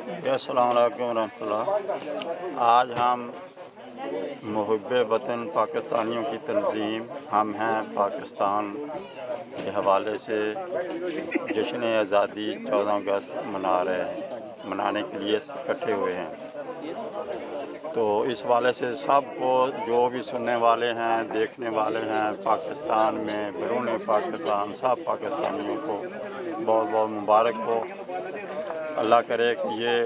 अस्सलाम वालेकुम रहमतुल्लाह। आज हम मुहिब्बे वतन पाकिस्तानियों की तंजीम हम हैं पाकिस्तान के हवाले से जश्न आज़ादी 14 अगस्त मनाने के लिए इकट्ठे हुए हैं। तो इस वाले से सबको जो भी सुनने वाले हैं, देखने वाले हैं, पाकिस्तान में बैरून पाकिस्तान सब पाकिस्तानियों को बहुत बहुत मुबारक हो। अल्लाह करे कि ये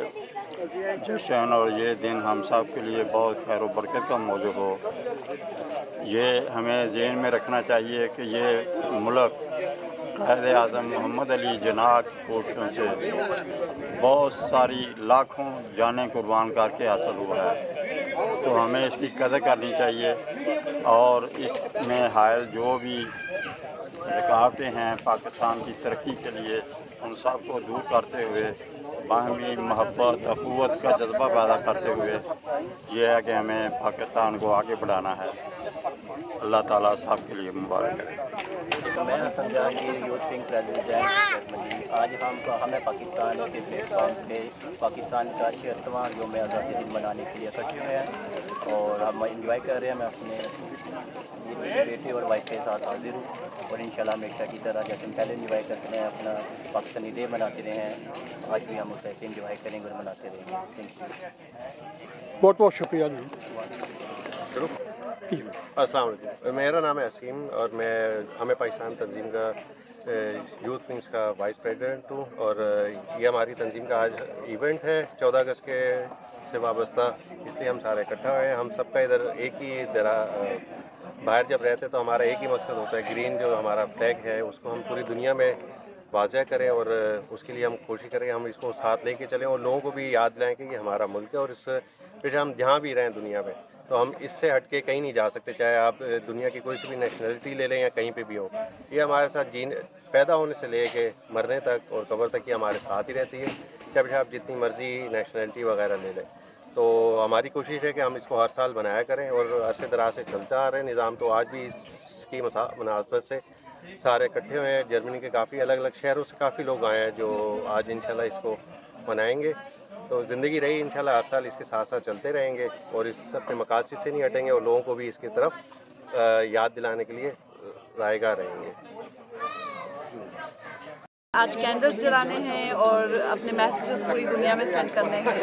जश्न और ये दिन हम सब के लिए बहुत खैर व बरकत का मौजू हो। ये हमें ज़हन में रखना चाहिए कि ये मुल्क कायदे आज़म मोहम्मद अली जिन्नाह की कोशिशों से बहुत सारी लाखों जानें कुर्बान करके हासिल हुआ है। तो हमें इसकी कदर करनी चाहिए और इसमें हायल जो भी रुकावटें हैं पाकिस्तान की तरक्की के लिए उन सब को दूर करते हुए बाहमी मोहब्बत अखुवत का जज्बा पैदा करते हुए ये है कि हमें पाकिस्तान को आगे बढ़ाना है। अल्लाह ताला सब के लिए मुबारक है। मैं हसन जहाँ की यूथ विंग प्रेसिडेंट जर्मनी। आज हमें पाकिस्तान के प्लेटफॉर्म पे पाकिस्तान का 76वां यौम आज़ादी दिन मनाने के लिए इकट्ठे हुए हैं और हम इंजॉय कर रहे हैं। मैं अपने बेटे और वाइफ के साथ हाजिर हूँ और इंशाल्लाह हमेशा की तरह जैसे हम पहले इंजॉय करते हैं अपना पाकिस्तानी डे मनाते रहे हैं, आज भी हम उसे ऐसे इंजॉय करेंगे और मनाते रहेंगे। Thank you. बहुत बहुत शुक्रिया जी। अस्सलाम वालेकुम, मेरा नाम है असीम और मैं हमें पाकिस्तान तंजीम का यूथ विंग्स का वाइस प्रेसिडेंट हूँ और ये हमारी तंजीम का आज इवेंट है 14 अगस्त के से वाबस्ता, इसलिए हम सारे इकट्ठा हुए हैं। हम सबका इधर एक ही तरह बाहर जब रहते तो हमारा एक ही मकसद होता है, ग्रीन जो हमारा फ्लैग है उसको हम पूरी दुनिया में वाज़ह करें और उसके लिए हम कोशिश करें हम इसको साथ लेके चलें और लोगों को भी याद दिलाएं कि ये हमारा मुल्क है और इस फिर हम जहाँ भी रहें दुनिया में तो हम इससे हट के कहीं नहीं जा सकते, चाहे आप दुनिया की कोई सी भी नेशनलिटी ले लें या कहीं पे भी हो। ये हमारे साथ पैदा होने से ले के मरने तक और कब्र तक ये हमारे साथ ही रहती है, चाहे आप जितनी मर्ज़ी नेशनलिटी वगैरह ले लें। तो हमारी कोशिश है कि हम इसको हर साल बनाया करें और अरसे दराज से चलता आ रहे हैं निज़ाम। तो आज भी इसकी मुनासबत से सारे इकट्ठे हुए हैं। जर्मनी के काफ़ी अलग अलग शहरों से काफ़ी लोग आए हैं जो आज इंशाल्लाह इसको मनाएंगे। तो ज़िंदगी रही इंशाल्लाह हर साल इसके साथ साथ चलते रहेंगे और इस अपने मकासद से नहीं हटेंगे और लोगों को भी इसकी तरफ याद दिलाने के लिए रायगार रहेंगे। आज कैंडल्स जलाने हैं और अपने मैसेजेस पूरी दुनिया में सेंड करने हैं।